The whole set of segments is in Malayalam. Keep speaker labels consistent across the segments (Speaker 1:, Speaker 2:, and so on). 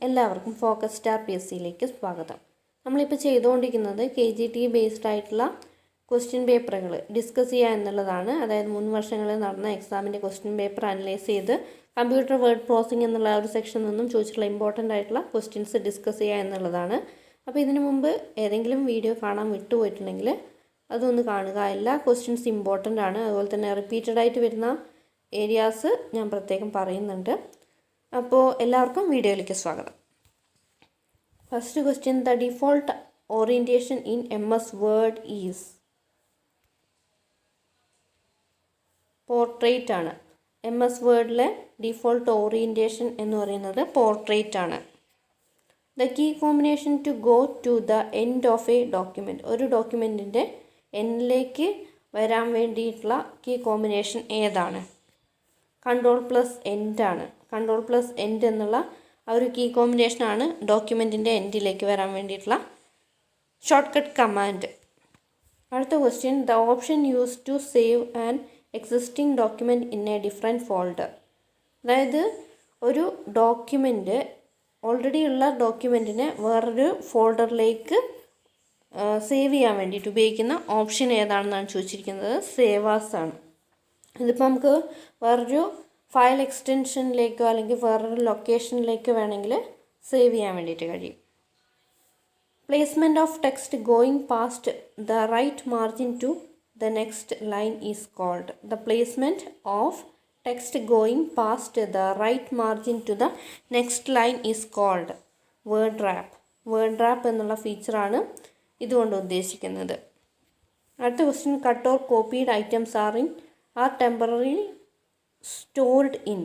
Speaker 1: എല്ലാവർക്കും ഫോക്കസ് സ്റ്റാർ PSCയിലേക്ക് സ്വാഗതം. നമ്മളിപ്പോൾ ചെയ്തുകൊണ്ടിരിക്കുന്നത് KGTE ബേസ്ഡ് ആയിട്ടുള്ള ക്വസ്റ്റ്യൻ പേപ്പറുകൾ ഡിസ്കസ് ചെയ്യുക എന്നുള്ളതാണ്. അതായത് മുൻ വർഷങ്ങളിൽ നടന്ന എക്സാമിൻ്റെ ക്വസ്റ്റ്യൻ പേപ്പർ അനലൈസ് ചെയ്ത് കമ്പ്യൂട്ടർ വേർഡ് പ്രോസസ്സിംഗ് എന്നുള്ള ഒരു സെക്ഷനിൽ നിന്നും ചോദിച്ചിട്ടുള്ള ഇമ്പോർട്ടൻ്റ് ആയിട്ടുള്ള ക്വസ്റ്റ്യൻസ് ഡിസ്കസ് ചെയ്യുക എന്നുള്ളതാണ്. അപ്പോൾ ഇതിനു മുമ്പ് ഏതെങ്കിലും വീഡിയോ കാണാൻ വിട്ടുപോയിട്ടുണ്ടെങ്കിൽ അതൊന്ന് കാണുക. എല്ലാ ക്വസ്റ്റ്യൻസ് ഇമ്പോർട്ടൻ്റ് ആണ്. അതുപോലെ തന്നെ റിപ്പീറ്റഡ് ആയിട്ട് വരുന്ന ഏരിയാസ് ഞാൻ പ്രത്യേകം പറയുന്നുണ്ട്. അപ്പോൾ എല്ലാവർക്കും വീഡിയോയിലേക്ക് സ്വാഗതം. First question, the default orientation in MS word is portrait ആണ്. MS വേർഡിലെ ഡിഫോൾട്ട് ഓറിയൻറ്റേഷൻ എന്ന് പറയുന്നത് പോർട്രേറ്റ് ആണ്. The key combination to go to the end of a document, ഒരു ഡോക്യുമെൻറ്റിൻ്റെ എൻഡിലേക്ക് വരാൻ വേണ്ടിയിട്ടുള്ള കീ കോമ്പിനേഷൻ ഏതാണ്? Ctrl+End ആണ്. Ctrl+End എന്നുള്ള ആ ഒരു കീ കോമ്പിനേഷനാണ് ഡോക്യുമെൻറ്റിൻ്റെ എൻഡിലേക്ക് വരാൻ വേണ്ടിയിട്ടുള്ള ഷോർട്ട് കട്ട് കമാൻഡ്. അടുത്ത question, the option use to save an existing document in a different folder. അതായത് ഒരു ഡോക്യുമെൻറ്റ് ഓൾറെഡി ഉള്ള ഡോക്യുമെൻറ്റിനെ വേറൊരു ഫോൾഡറിലേക്ക് സേവ് ചെയ്യാൻ വേണ്ടിയിട്ട് ഉപയോഗിക്കുന്ന ഓപ്ഷൻ ഏതാണെന്നാണ് ചോദിച്ചിരിക്കുന്നത്. സേവാസ് ആണ്. ഇതിപ്പോൾ നമുക്ക് വേറൊരു ഫയൽ എക്സ്റ്റൻഷനിലേക്കോ അല്ലെങ്കിൽ വേറൊരു ലൊക്കേഷനിലേക്കോ വേണമെങ്കിൽ സേവ് ചെയ്യാൻ വേണ്ടിയിട്ട് കഴിയും. Placement of text going past the right margin to the next line is called. The placement of text going past the right margin to the next line is called word wrap. Word wrap എന്നുള്ള ഫീച്ചറാണ് ഇതുകൊണ്ട് ഉദ്ദേശിക്കുന്നത്. അടുത്ത question, cut or copied items are temporarily stored in.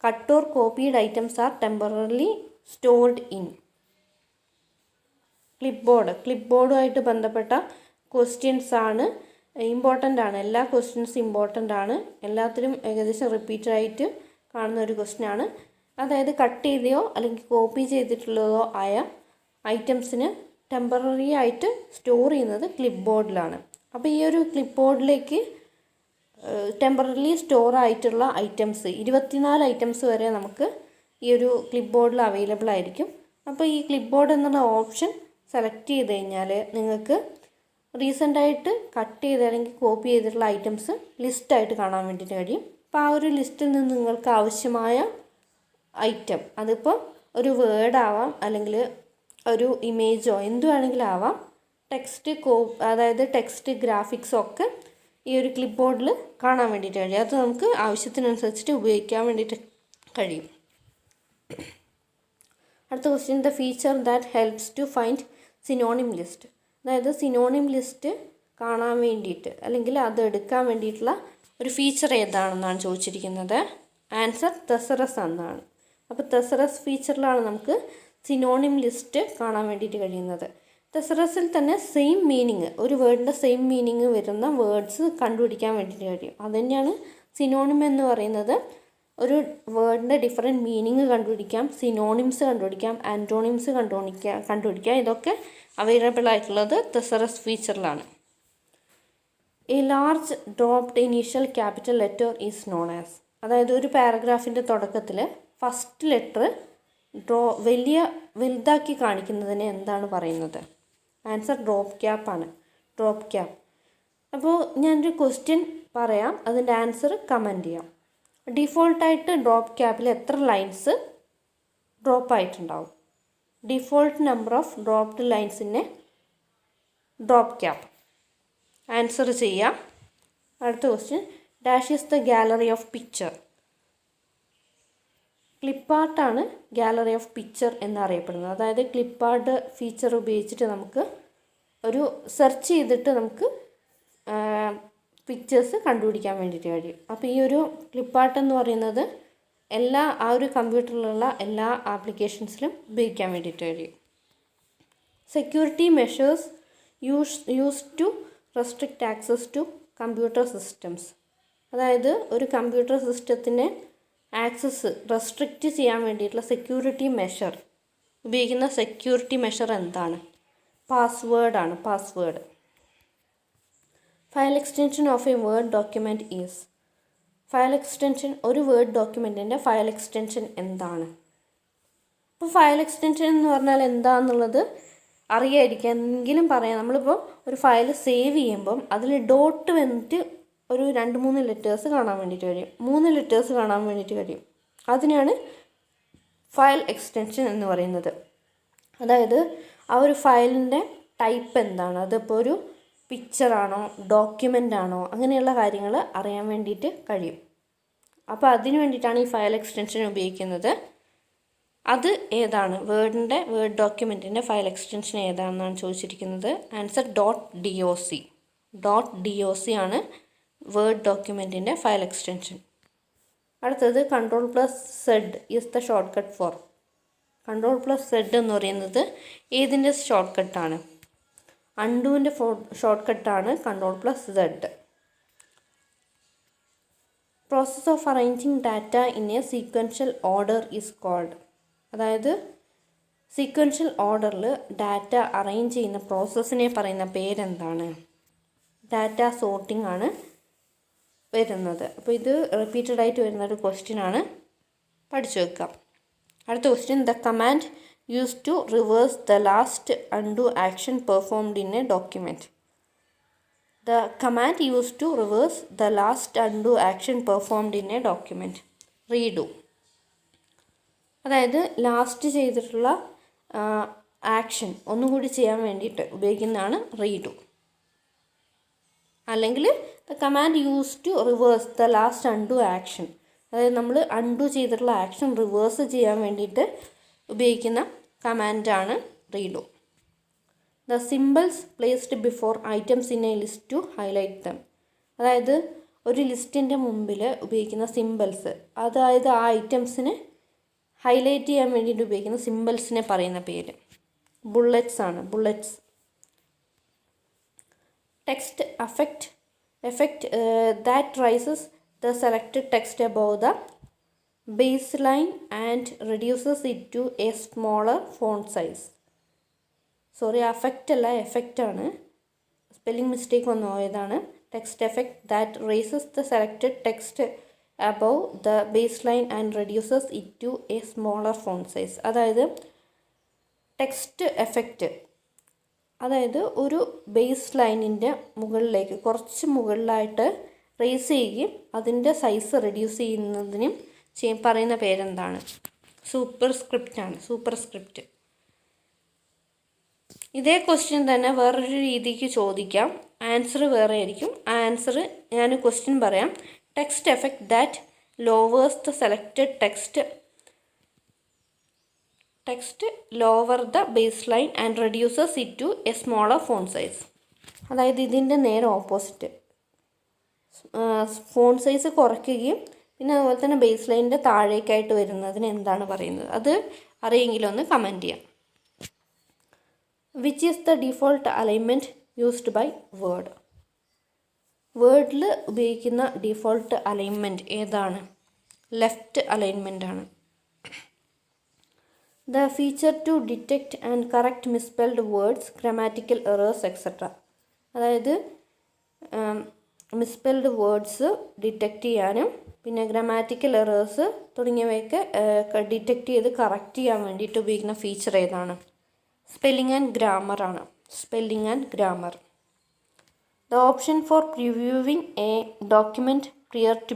Speaker 1: Cut or copied items are temporarily stored in. ക്ലിപ്ബോർഡുമായിട്ട് ബന്ധപ്പെട്ട ക്വസ്റ്റ്യൻസ് ആണ്, ഇമ്പോർട്ടൻ്റ് ആണ്. എല്ലാ ക്വസ്റ്റ്യൻസും ഇമ്പോർട്ടൻ്റ് ആണ്. എല്ലാത്തിലും ഏകദേശം റിപ്പീറ്റഡ് ആയിട്ട് കാണുന്ന ഒരു ക്വസ്റ്റ്യൻ ആണ്. അതായത് കട്ട് ചെയ്തയോ അല്ലെങ്കിൽ കോപ്പി ചെയ്തിട്ടുള്ളതോ ആയ ഐറ്റംസിന് ടെമ്പററി ആയിട്ട് സ്റ്റോർ ചെയ്യുന്നത് ക്ലിപ്ബോർഡിലാണ്. അപ്പോൾ ഈ ഒരു ക്ലിപ്ബോർഡിലേക്ക് ടെമ്പററിലി സ്റ്റോർ ആയിട്ടുള്ള ഐറ്റംസ് 24 ഐറ്റംസ് വരെ നമുക്ക് ഈ ഒരു ക്ലിപ്ബോർഡിൽ അവൈലബിൾ ആയിരിക്കും. അപ്പോൾ ഈ ക്ലിപ്ബോർഡ് എന്നുള്ള ഓപ്ഷൻ സെലക്ട് ചെയ്ത് കഴിഞ്ഞാൽ നിങ്ങൾക്ക് റീസെൻ്റായിട്ട് കട്ട് ചെയ്ത് അല്ലെങ്കിൽ കോപ്പി ചെയ്തിട്ടുള്ള ഐറ്റംസ് ലിസ്റ്റായിട്ട് കാണാൻ വേണ്ടിയിട്ട് കഴിയും. അപ്പോൾ ആ ഒരു ലിസ്റ്റിൽ നിന്ന് നിങ്ങൾക്ക് ആവശ്യമായ ഐറ്റം, അതിപ്പോൾ ഒരു വേർഡ് ആവാം അല്ലെങ്കിൽ ഒരു ഇമേജോ എന്ത് വേണമെങ്കിലും ആവാം, അതായത് ടെക്സ്റ്റ് ഗ്രാഫിക്സോ ഒക്കെ ഈ ഒരു ക്ലിപ്പ് ബോർഡിൽ കാണാൻ വേണ്ടിയിട്ട് കഴിയും. അത് നമുക്ക് ആവശ്യത്തിനനുസരിച്ചിട്ട് ഉപയോഗിക്കാൻ വേണ്ടിയിട്ട് കഴിയും. അടുത്ത question, the feature that helps to find synonym list. അതായത് സിനോണിം ലിസ്റ്റ് കാണാൻ വേണ്ടിയിട്ട് അല്ലെങ്കിൽ അത് എടുക്കാൻ വേണ്ടിയിട്ടുള്ള ഒരു ഫീച്ചർ ഏതാണെന്നാണ് ചോദിച്ചിരിക്കുന്നത്. ആൻസർ തെസറസ് എന്നാണ്. അപ്പോൾ തെസറസ് ഫീച്ചറിലാണ് നമുക്ക് സിനോണിം ലിസ്റ്റ് കാണാൻ വേണ്ടിയിട്ട് കഴിയുന്നത്. തെസറസിൽ തന്നെ സെയിം മീനിങ്, ഒരു വേർഡിൻ്റെ സെയിം മീനിങ് വരുന്ന വേർഡ്സ് കണ്ടുപിടിക്കാൻ വേണ്ടിയിട്ട് കഴിയും. അതുതന്നെയാണ് സിനോണിം എന്ന് പറയുന്നത്. ഒരു ഡിഫറെൻറ്റ് മീനിങ് കണ്ടുപിടിക്കാം, സിനോണിംസ് കണ്ടുപിടിക്കാം, ആൻറ്റോണിംസ് കണ്ടുപിടിക്കാം. ഇതൊക്കെ അവൈലബിൾ ആയിട്ടുള്ളത് തെസറസ് ഫീച്ചറിലാണ്. A large dropped initial capital letter is known as. അതായത് ഒരു പാരഗ്രാഫിൻ്റെ തുടക്കത്തിൽ ഫസ്റ്റ് ലെറ്റർ വലുതാക്കി കാണിക്കുന്നതിന് എന്താണ് പറയുന്നത്? ആൻസർ ഡ്രോപ്പ് ക്യാപ്പ് ആണ്. Drop cap. അപ്പോൾ ഞാനൊരു ക്വസ്റ്റ്യൻ പറയാം, അതിൻ്റെ ആൻസർ കമൻറ്റ് ചെയ്യാം. ഡിഫോൾട്ടായിട്ട് ഡ്രോപ്പ് ക്യാപ്പിൽ എത്ര ലൈൻസ് ഡ്രോപ്പ് ആയിട്ടുണ്ടാവും? ഡിഫോൾട്ട് നമ്പർ ഓഫ് ഡ്രോപ്ഡ് ലൈൻസിനെ ഡ്രോപ്പ് ക്യാപ്പ്. ആൻസർ ചെയ്യാം. അടുത്ത question, dash is the gallery of picture. ക്ലിപ്പാർട്ടാണ് ഗാലറി ഓഫ് പിക്ചർ എന്നറിയപ്പെടുന്നത്. അതായത് ക്ലിപ്പാർട്ട് ഫീച്ചർ ഉപയോഗിച്ചിട്ട് നമുക്ക് ഒരു സെർച്ച് ചെയ്തിട്ട് നമുക്ക് പിക്ചേഴ്സ് കണ്ടുപിടിക്കാൻ വേണ്ടിയിട്ട് കഴിയും. അപ്പോൾ ഈ ഒരു ക്ലിപ്പാർട്ട് എന്ന് പറയുന്നത് ആ ഒരു കമ്പ്യൂട്ടറിലുള്ള എല്ലാ ആപ്ലിക്കേഷൻസിലും ഉപയോഗിക്കാൻ വേണ്ടിയിട്ട് കഴിയും. Security measures use to restrict access to computer systems. അതായത് ഒരു കമ്പ്യൂട്ടർ സിസ്റ്റത്തിനെ ആക്സസ് റെസ്ട്രിക്റ്റ് ചെയ്യാൻ വേണ്ടിയിട്ടുള്ള സെക്യൂരിറ്റി മെഷർ ഉപയോഗിക്കുന്ന സെക്യൂരിറ്റി മെഷർ എന്താണ്? പാസ്വേഡാണ്. Password. File extension of a word document is. File extension, ഒരു വേർഡ് ഡോക്യുമെൻറ്റിൻ്റെ ഫയൽ എക്സ്റ്റൻഷൻ എന്താണ്? അപ്പോൾ ഫയൽ എക്സ്റ്റൻഷൻ എന്ന് പറഞ്ഞാൽ എന്താണെന്നുള്ളത് അറിയാതിരിക്കാമെങ്കിലും പറയാം. നമ്മളിപ്പോൾ ഒരു ഫയൽ സേവ് ചെയ്യുമ്പം അതിൽ ഡോട്ട് വന്നിട്ട് ഒരു 2-3 ലെറ്റേഴ്സ് കാണാൻ വേണ്ടിയിട്ട് കഴിയും, 3 ലെറ്റേഴ്സ് കാണാൻ വേണ്ടിയിട്ട് കഴിയും. അതിനാണ് ഫയൽ എക്സ്റ്റൻഷൻ എന്ന് പറയുന്നത്. അതായത് ആ ഒരു ഫയലിൻ്റെ ടൈപ്പ് എന്താണ്, അതിപ്പോൾ ഒരു പിക്ചറാണോ ഡോക്യുമെൻ്റ് ആണോ അങ്ങനെയുള്ള കാര്യങ്ങൾ അറിയാൻ വേണ്ടിയിട്ട് കഴിയും. അപ്പോൾ അതിന് വേണ്ടിയിട്ടാണ് ഈ ഫയൽ എക്സ്റ്റൻഷൻ ഉപയോഗിക്കുന്നത്. അത് ഏതാണ്, വേർഡ് ഡോക്യുമെൻറ്റിൻ്റെ ഫയൽ എക്സ്റ്റൻഷൻ ഏതാണെന്നാണ് ചോദിച്ചിരിക്കുന്നത്. ആൻസർ .doc ആണ് വേർഡ് ഡോക്യുമെൻറ്റിൻ്റെ ഫയൽ എക്സ്റ്റൻഷൻ. അടുത്തത് Ctrl+Z is the shortcut for. Ctrl+Z എന്ന് പറയുന്നത് ഏതിൻ്റെ ഷോർട്ട് കട്ടാണ്? അണ്ടുവിൻ്റെ ഷോർട്ട് കട്ടാണ് Ctrl+Z. Process of arranging data in a sequential order is called. അതായത് സീക്വൻഷ്യൽ ഓർഡറിൽ ഡാറ്റ അറേഞ്ച് ചെയ്യുന്ന പ്രോസസ്സിനെ പറയുന്ന പേരെന്താണ്? ഡാറ്റ സോർട്ടിംഗ് ആണ് വരുന്നത്. അപ്പോൾ ഇത് റിപ്പീറ്റഡ് ആയിട്ട് വരുന്നൊരു ക്വസ്റ്റ്യനാണ്, പഠിച്ചു വെക്കാം. അടുത്ത question, the command use to reverse the last undo action performed in a document. The command use to reverse the last undo action performed in a document. Redo. അതായത് ലാസ്റ്റ് ചെയ്തിട്ടുള്ള ആക്ഷൻ ഒന്നുകൂടി ചെയ്യാൻ വേണ്ടിയിട്ട് ഉപയോഗിക്കുന്നതാണ് റീഡു. അല്ലെങ്കിൽ the command use to reverse the last undo action, അതായത് നമ്മൾ അൺഡു ചെയ്തിട്ടുള്ള ആക്ഷൻ റിവേഴ്സ് ചെയ്യാൻ വേണ്ടിയിട്ട് ഉപയോഗിക്കുന്ന കമാൻഡാണ് redo. The symbols placed before items in a list to highlight them. അതായത് ഒരു ലിസ്റ്റിൻ്റെ മുമ്പിൽ ഉപയോഗിക്കുന്ന സിമ്പിൾസ്, അതായത് ആ ഐറ്റംസിന് ഹൈലൈറ്റ് ചെയ്യാൻ വേണ്ടിയിട്ട് ഉപയോഗിക്കുന്ന സിമ്പിൾസിനെ പറയുന്ന പേര് ബുള്ളറ്റ്സ് ആണ്, bullets. Text effect that raises the selected text above the baseline and reduces it to a smaller font size. Sorry, affect അല്ല, എഫക്റ്റ് ആണ്, സ്പെല്ലിംഗ് മിസ്റ്റേക്ക് വന്നു പോയതാണ്. Text effect that races the selected text above the baseline and reduces it to a smaller font size. അതായത് ടെക്സ്റ്റ് എഫക്റ്റ്, അതായത് ഒരു ബേസ് ലൈനിൻ്റെ മുകളിലേക്ക് കുറച്ച് മുകളിലായിട്ട് റേസ് ചെയ്യുകയും അതിൻ്റെ സൈസ് റെഡ്യൂസ് ചെയ്യുന്നതിനും പറയുന്ന പേരെന്താണ്? Super script. ഇതേ ക്വസ്റ്റ്യൻ തന്നെ വേറൊരു രീതിക്ക് ചോദിക്കാം, ആൻസർ വേറെ ആയിരിക്കും. ആൻസർ ഞാൻ ക്വസ്റ്റ്യൻ പറയാം. Text effect that lowers the selected text lower the baseline and reduces it to a smaller font size. അതായത് ഇതിൻ്റെ നേരെ ഓപ്പോസിറ്റ്, ഫോണ്ട് സൈസ് കുറയ്ക്കുകയും പിന്നെ അതുപോലെ തന്നെ ബേസ് ലൈനിൻ്റെ താഴേക്കായിട്ട് വരുന്നതിന് എന്താണ് പറയുന്നത്? അത് അറിയെങ്കിലൊന്ന് കമൻറ്റ് ചെയ്യാം. Which is the default alignment used by word? വേർഡിൽ ഉപയോഗിക്കുന്ന ഡിഫോൾട്ട് അലൈൻമെൻറ്റ് ഏതാണ്? ലെഫ്റ്റ് അലൈൻമെൻ്റ് ആണ്. The feature to detect and correct misspelled words, grammatical errors etcetera. അതായത് മിസ്പെൽഡ് വേർഡ്സ് ഡിറ്റക്റ്റ് ചെയ്യാനും പിന്നെ ഗ്രാമാറ്റിക്കൽ എറേഴ്സ് തുടങ്ങിയവയൊക്കെ ഡിറ്റക്റ്റ് ചെയ്ത് കറക്റ്റ് ചെയ്യാൻ വേണ്ടിയിട്ട് ഉപയോഗിക്കുന്ന ഫീച്ചർ ഏതാണ്? സ്പെല്ലിംഗ് ആൻഡ് ഗ്രാമർ ആണ്. Spelling and grammar. The option for previewing a document prior to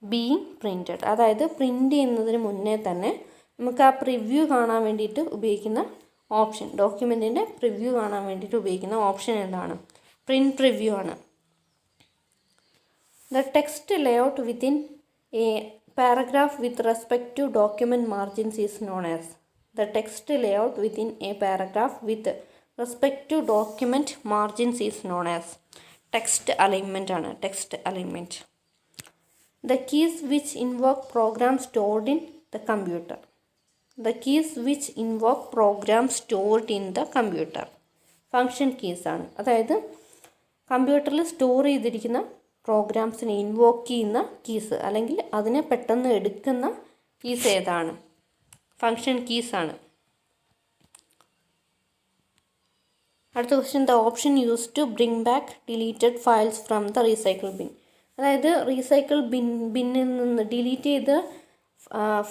Speaker 1: being printed. അതായത് പ്രിൻ്റ് ചെയ്യുന്നതിന് മുന്നേ തന്നെ നമുക്ക് ആ പ്രിവ്യൂ കാണാൻ വേണ്ടിയിട്ട് ഉപയോഗിക്കുന്ന ഓപ്ഷൻ, ഡോക്യുമെൻറ്റിൻ്റെ പ്രിവ്യൂ കാണാൻ വേണ്ടിയിട്ട് ഉപയോഗിക്കുന്ന ഓപ്ഷൻ എന്താണ്? പ്രിൻ്റ് പ്രിവ്യൂ ആണ്. The text layout within a paragraph with respect to document margins is known as. The text layout within a paragraph with respect to document margins is known as. Text alignment ആണ്. Text alignment. The keys which invoke program stored in the computer. The keys which invoke program stored in the computer. Function keys ആണ്. അതായത് കമ്പ്യൂട്ടറിൽ സ്റ്റോർ ചെയ്തിരിക്കുന്ന പ്രോഗ്രാംസിനെ ഇൻവോക്ക് ചെയ്യുന്ന കീസ് അല്ലെങ്കിൽ അതിനെ പെട്ടെന്ന് എടുക്കുന്ന കീസ് ഏതാണ്? ഫങ്ഷൻ കീസ് ആണ്. അടുത്ത question, the option use to bring back deleted files from the recycle bin. അതായത് റീസൈക്കിൾ ബിന്നിൽ നിന്ന് ഡിലീറ്റ് ചെയ്ത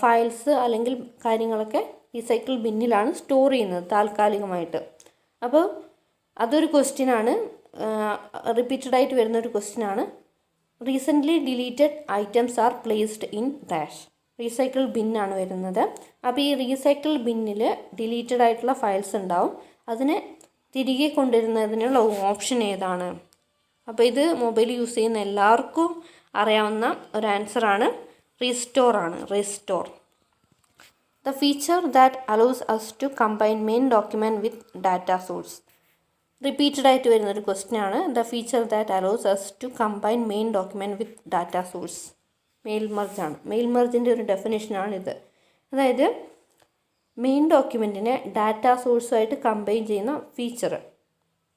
Speaker 1: ഫയൽസ് അല്ലെങ്കിൽ കാര്യങ്ങളൊക്കെ റീസൈക്കിൾ ബിന്നിലാണ് സ്റ്റോർ ചെയ്യുന്നത് താൽക്കാലികമായിട്ട്. അപ്പോൾ അതൊരു ക്വസ്റ്റ്യനാണ്, റിപ്പീറ്റഡായിട്ട് വരുന്നൊരു ക്വസ്റ്റ്യനാണ്. Recently deleted items are placed in dash. Recycle ബിന്നാണ് വരുന്നത്. അപ്പോൾ ഈ റീസൈക്കിൾ ബിന്നിൽ ഡിലീറ്റഡ് ആയിട്ടുള്ള ഫയൽസ് ഉണ്ടാവും. അതിനെ തിരികെ കൊണ്ടുവരുന്നതിനുള്ള ഓപ്ഷൻ ഏതാണ്? അപ്പോൾ ഇത് മൊബൈൽ യൂസ് ചെയ്യുന്ന എല്ലാവർക്കും അറിയാവുന്ന ഒരു ആൻസറാണ്, റീസ്റ്റോർ ആണ്. Restore the feature that allows us to combine main document with data source. Repeated ആയിട്ട് വരുന്നൊരു ക്വസ്റ്റ്യൻ ആണ്. The feature that allows us to combine main document with data source. Mail merge ആണ്. മെയിൽ മെർജിൻ്റെ ഒരു ഡെഫിനേഷനാണിത്. അതായത് മെയിൻ ഡോക്യുമെൻറ്റിനെ ഡാറ്റ സോഴ്സുമായിട്ട് കമ്പൈൻ ചെയ്യുന്ന ഫീച്ചർ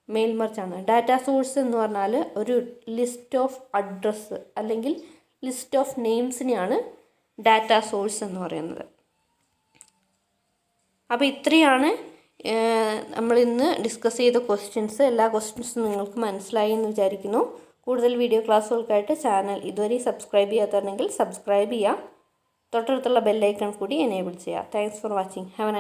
Speaker 1: മെയിൽ മെർജ് ആണ്. ഡാറ്റ സോഴ്സ് എന്ന് പറഞ്ഞാൽ ഒരു ലിസ്റ്റ് ഓഫ് അഡ്രസ്സ് അല്ലെങ്കിൽ ലിസ്റ്റ് ഓഫ് നെയിംസിനെയാണ് ഡാറ്റ സോഴ്സ് എന്ന് പറയുന്നത്. അപ്പോൾ ഇത്രയാണ് നമ്മൾ ഇന്ന് ഡിസ്കസ് ചെയ്ത ക്വസ്റ്റ്യൻസ്. എല്ലാ ക്വസ്റ്റ്യൻസും നിങ്ങൾക്ക് മനസ്സിലായി എന്ന് വിചാരിക്കുന്നു. കൂടുതൽ വീഡിയോ ക്ലാസ്സുകൾക്കായിട്ട് ചാനൽ ഇതുവരെ സബ്സ്ക്രൈബ് ചെയ്യാത്തതുണ്ടെങ്കിൽ സബ്സ്ക്രൈബ് ചെയ്യുക. തൊട്ടടുത്തുള്ള ബെല്ലൈക്കൺ കൂടി എനേബിൾ ചെയ്യുക. Thanks for watching. Have A nice